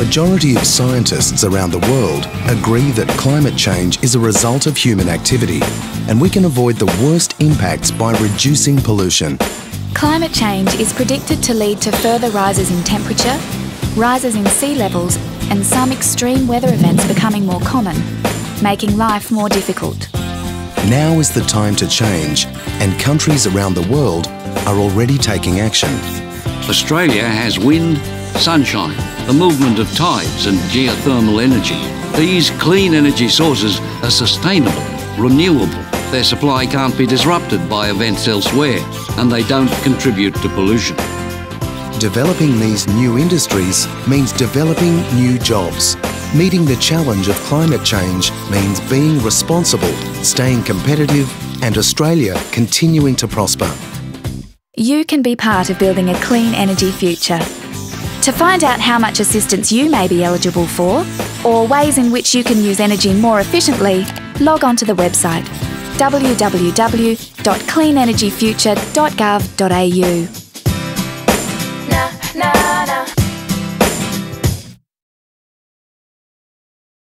majority of scientists around the world agree that climate change is a result of human activity, and we can avoid the worst impacts by reducing pollution. Climate change is predicted to lead to further rises in temperature, rises in sea levels, and some extreme weather events becoming more common, making life more difficult. Now is the time to change, and countries around the world are already taking action. Australia has wind, sunshine, the movement of tides and geothermal energy. These clean energy sources are sustainable, renewable. Their supply can't be disrupted by events elsewhere, and they don't contribute to pollution. Developing these new industries means developing new jobs. Meeting the challenge of climate change means being responsible, staying competitive, and Australia continuing to prosper. You can be part of building a clean energy future. To find out how much assistance you may be eligible for, or ways in which you can use energy more efficiently, log on to the website www.cleanenergyfuture.gov.au.